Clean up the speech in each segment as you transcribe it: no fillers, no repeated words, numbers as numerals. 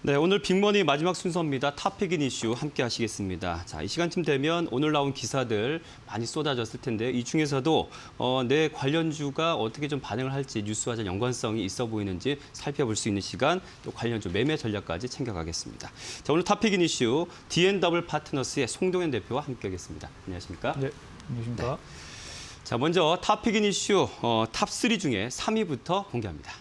네, 오늘 빅머니 마지막 순서입니다. 탑픽인 이슈 함께 하시겠습니다. 자, 이 시간쯤 되면 오늘 나온 기사들 많이 쏟아졌을 텐데 이 중에서도 내 관련주가 어떻게 좀 반응을 할지 뉴스와 좀 연관성이 있어 보이는지 살펴볼 수 있는 시간, 또 관련주 매매 전략까지 챙겨가겠습니다. 자, 오늘 탑픽인 이슈 D&W 파트너스의 송동현 대표와 함께하겠습니다. 안녕하십니까? 네, 안녕하십니까? 네. 자, 먼저 탑픽인 이슈 탑3 중에 3위부터 공개합니다.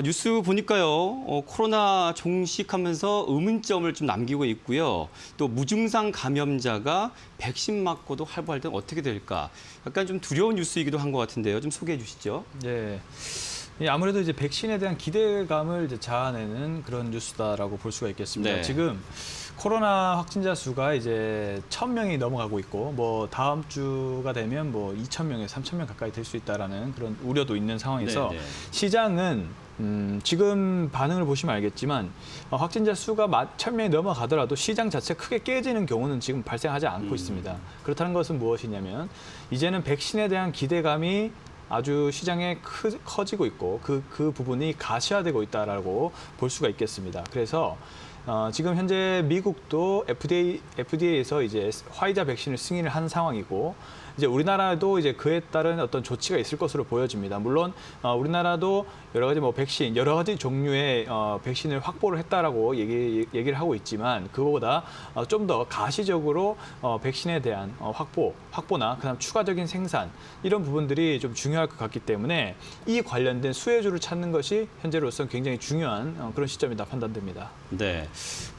뉴스 보니까요, 코로나 종식하면서 의문점을 좀 남기고 있고요. 또 무증상 감염자가 백신 맞고도 활보할 때는 어떻게 될까? 약간 좀 두려운 뉴스이기도 한 것 같은데요. 좀 소개해 주시죠. 네. 아무래도 이제 백신에 대한 기대감을 이제 자아내는 그런 뉴스다라고 볼 수가 있겠습니다. 네. 지금 코로나 확진자 수가 이제 1,000명이 넘어가고 있고, 뭐 다음 주가 되면 뭐 2,000명에서 3,000명 가까이 될 수 있다라는 그런 우려도 있는 상황에서 네, 네. 시장은 지금 반응을 보시면 알겠지만 확진자 수가 1,000명이 넘어가더라도 시장 자체 크게 깨지는 경우는 지금 발생하지 않고 있습니다. 그렇다는 것은 무엇이냐면 이제는 백신에 대한 기대감이 아주 시장에 커지고 있고 그 부분이 가시화되고 있다라고 볼 수가 있겠습니다. 그래서 지금 현재 미국도 FDA에서 이제 화이자 백신을 승인을 한 상황이고 이제 우리나라도 이제 그에 따른 어떤 조치가 있을 것으로 보여집니다. 물론 우리나라도 여러 가지 뭐 백신, 여러 가지 종류의 백신을 확보를 했다라고 얘기를 하고 있지만 그거보다 좀 더 가시적으로 백신에 대한 확보나 그다음 추가적인 생산 이런 부분들이 좀 중요할 것 같기 때문에 이 관련된 수혜주를 찾는 것이 현재로서는 굉장히 중요한 그런 시점이다 판단됩니다. 네.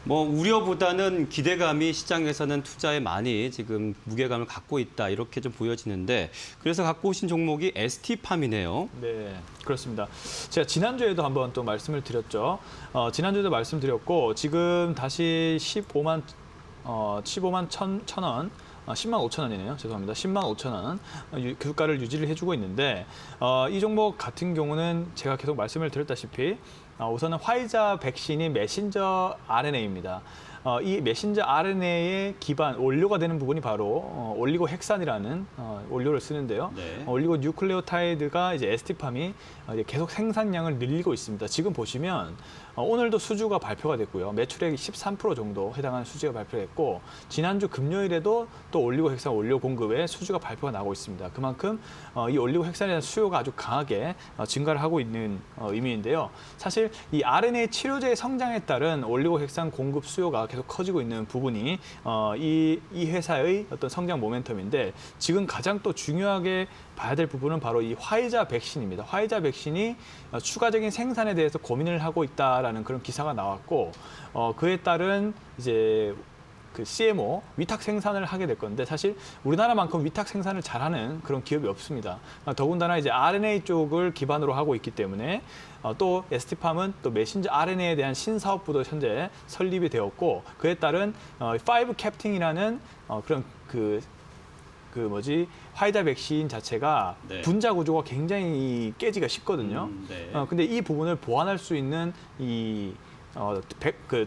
뭐 우려보다는 기대감이 시장에서는 투자에 많이 지금 무게감을 갖고 있다 이렇게 좀 보여지는데 그래서 갖고 오신 종목이 ST팜이네요. 네, 그렇습니다. 제가 지난주에도 한번 또 말씀을 드렸죠. 지난주에도 말씀드렸고 지금 다시 15만 1,000원. 10만 5천 원이네요. 죄송합니다. 10만 5천 원 주가를 유지를 해주고 있는데 이 종목 같은 경우는 제가 계속 말씀을 드렸다시피 우선은 화이자 백신이 메신저 RNA입니다. 이 메신저 RNA의 기반, 원료가 되는 부분이 바로 올리고 헥산이라는 원료를 쓰는데요. 네. 올리고 뉴클레오타이드가 이제 ST팜이 이제 계속 생산량을 늘리고 있습니다. 지금 보시면 오늘도 수주가 발표가 됐고요. 매출액 13% 정도 해당하는 수주가 발표됐고 지난주 금요일에도 또 올리고 헥산 원료 공급의 수주가 발표가 나고 있습니다. 그만큼 이 올리고 헥산에 대한 수요가 아주 강하게 증가를 하고 있는 의미인데요. 사실 이 RNA 치료제의 성장에 따른 올리고 헥산 공급 수요가 계속 커지고 있는 부분이 이 회사의 어떤 성장 모멘텀인데 지금 가장 또 중요하게 봐야 될 부분은 바로 이 화이자 백신입니다. 화이자 백신이 추가적인 생산에 대해서 고민을 하고 있다라는 그런 기사가 나왔고 그에 따른 이제 그 CMO 위탁 생산을 하게 될 건데 사실 우리나라만큼 위탁 생산을 잘하는 그런 기업이 없습니다. 더군다나 이제 RNA 쪽을 기반으로 하고 있기 때문에 또 ST팜은 또 메신저 RNA에 대한 신사업부도 현재 설립이 되었고 그에 따른 5 캡팅이라는 그런 화이자 백신 자체가 네. 분자 구조가 굉장히 깨지가 쉽거든요. 네. 근데 이 부분을 보완할 수 있는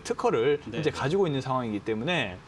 특허를 네. 현재 가지고 있는 상황이기 때문에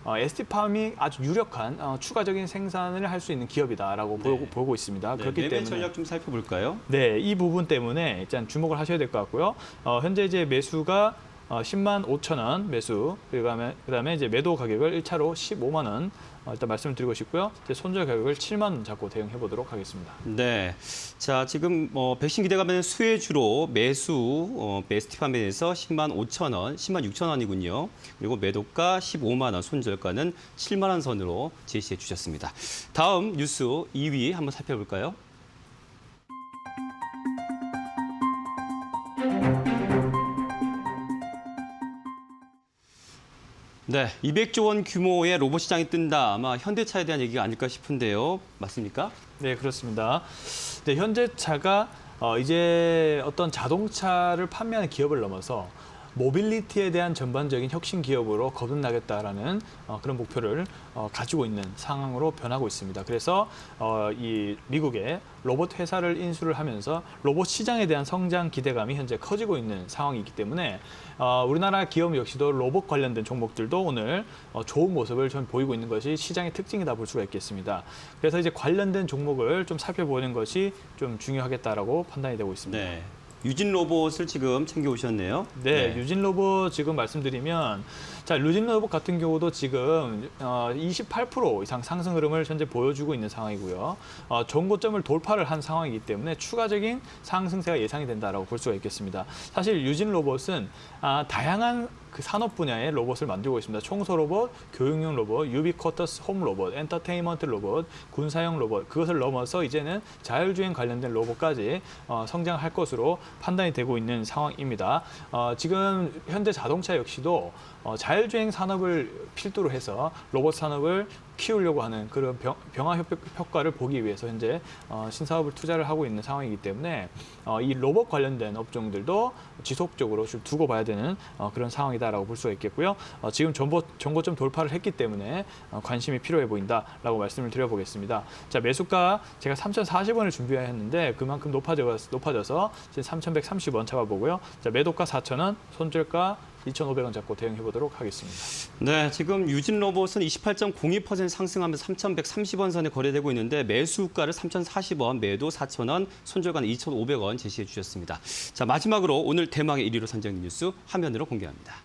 ST팜이 아주 유력한 추가적인 생산을 할 수 있는 기업이다라고 네. 보고 있습니다. 네, 그렇기 매매 때문에 전략 좀 살펴볼까요? 네, 이 부분 때문에 일단 주목을 하셔야 될 것 같고요. 현재 이제 매수가 10만 5천 원 매수, 그다음에 이제 매도 가격을 1차로 15만 원 일단 말씀을 드리고 싶고요. 이제 손절 가격을 7만 원 잡고 대응해 보도록 하겠습니다. 네. 자, 지금 백신 기대감은 수혜주로 매수 ST팜에서 10만 5천 원, 10만 6천 원이군요. 그리고 매도가 15만 원, 손절가는 7만 원 선으로 제시해 주셨습니다. 다음 뉴스 2위 한번 살펴볼까요? 네, 200조 원 규모의 로봇 시장이 뜬다. 아마 현대차에 대한 얘기가 아닐까 싶은데요. 맞습니까? 네, 그렇습니다. 네, 현대차가 이제 어떤 자동차를 판매하는 기업을 넘어서 모빌리티에 대한 전반적인 혁신 기업으로 거듭나겠다라는 그런 목표를 가지고 있는 상황으로 변하고 있습니다. 그래서 이 미국의 로봇 회사를 인수를 하면서 로봇 시장에 대한 성장 기대감이 현재 커지고 있는 상황이기 때문에 우리나라 기업 역시도 로봇 관련된 종목들도 오늘 좋은 모습을 좀 보이고 있는 것이 시장의 특징이다 볼 수가 있겠습니다. 그래서 이제 관련된 종목을 좀 살펴보는 것이 좀 중요하겠다라고 판단이 되고 있습니다. 네. 유진 로봇을 지금 챙겨 오셨네요. 네, 유진 로봇 지금 말씀드리면 자, 유진 로봇 같은 경우도 지금 28% 이상 상승 흐름을 현재 보여주고 있는 상황이고요. 전고점을 돌파를 한 상황이기 때문에 추가적인 상승세가 예상이 된다라고 볼 수가 있겠습니다. 사실 유진 로봇은 다양한 그 산업 분야의 로봇을 만들고 있습니다. 청소 로봇, 교육용 로봇, 유비쿼터스 홈 로봇, 엔터테인먼트 로봇, 군사용 로봇, 그것을 넘어서 이제는 자율주행 관련된 로봇까지 성장할 것으로 판단이 되고 있는 상황입니다. 지금 현대 자동차 역시도 자율주행 산업을 필두로 해서 로봇 산업을 키우려고 하는 그런 병화 효과를 보기 위해서 현재 신사업을 투자를 하고 있는 상황이기 때문에 이 로봇 관련된 업종들도 지속적으로 좀 두고 봐야 되는 그런 상황이다라고 볼 수가 있겠고요. 지금 전고점 돌파를 했기 때문에 관심이 필요해 보인다라고 말씀을 드려보겠습니다. 자, 매수가 제가 3,040원을 준비했는데 그만큼 높아져서 지금 3,130원 잡아보고요. 자, 매도가 4,000원, 손절가 2,500원 잡고 대응해 보도록 하겠습니다. 네, 지금 유진 로봇은 28.02% 상승하면서 3,130원 선에 거래되고 있는데 매수가를 3,040원, 매도 4,000원, 손절가는 2,500원 제시해 주셨습니다. 자, 마지막으로 오늘 대망의 1위로 선정된 뉴스 화면으로 공개합니다.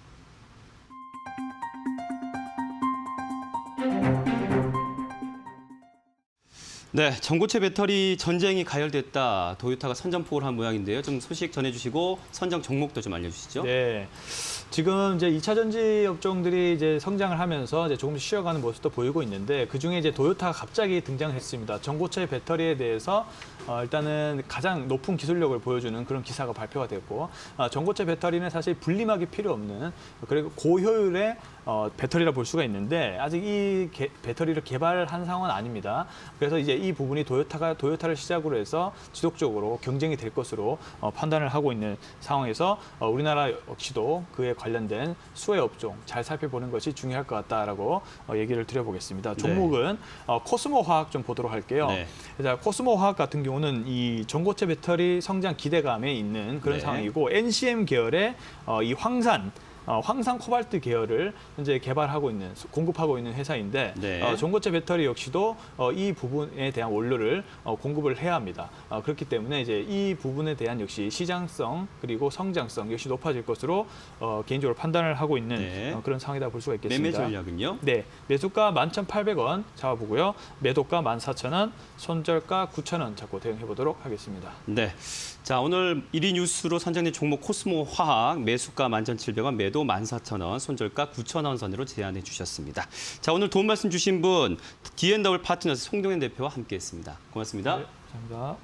네, 전고체 배터리 전쟁이 가열됐다. 도요타가 선전포고를 한 모양인데요. 좀 소식 전해주시고 선정 종목도 좀 알려주시죠. 네, 지금 이제 2차 전지 업종들이 이제 성장을 하면서 이제 조금 쉬어가는 모습도 보이고 있는데 그 중에 이제 도요타가 갑자기 등장했습니다. 전고체 배터리에 대해서 일단은 가장 높은 기술력을 보여주는 그런 기사가 발표가 됐고 전고체 배터리는 사실 분리막이 필요 없는 그리고 고효율의 배터리라 볼 수가 있는데 아직 이 배터리를 개발한 상황은 아닙니다. 그래서 이제 이 부분이 도요타를 시작으로 해서 지속적으로 경쟁이 될 것으로 판단을 하고 있는 상황에서 우리나라 역시도 그에 관련된 수혜 업종 잘 살펴보는 것이 중요할 것 같다라고 얘기를 드려보겠습니다. 종목은 코스모 화학 좀 보도록 할게요. 네. 자, 코스모 화학 같은 경우는 이 전고체 배터리 성장 기대감에 있는 그런 네. 상황이고 NCM 계열의 이 황산 코발트 계열을 현재 개발하고 있는, 공급하고 있는 회사인데 네. 전고체 배터리 역시도 이 부분에 대한 원료를 공급을 해야 합니다. 그렇기 때문에 이제 이 부분에 대한 역시 시장성 그리고 성장성 역시 높아질 것으로 개인적으로 판단을 하고 있는 네. 그런 상황이다 볼 수가 있겠습니다. 매매 전략은요? 네, 매수가 11,800원 잡아보고요. 매도가 14,000원, 손절가 9,000원 잡고 대응해 보도록 하겠습니다. 네. 자, 오늘 1위 뉴스로 선정된 종목 코스모 화학 매수가 11,700원, 매도 14,000원, 손절가 9,000원 선으로 제안해 주셨습니다. 자, 오늘 도움 말씀 주신 분 D&W 파트너스 송동현 대표와 함께했습니다. 고맙습니다. 네, 감사합니다.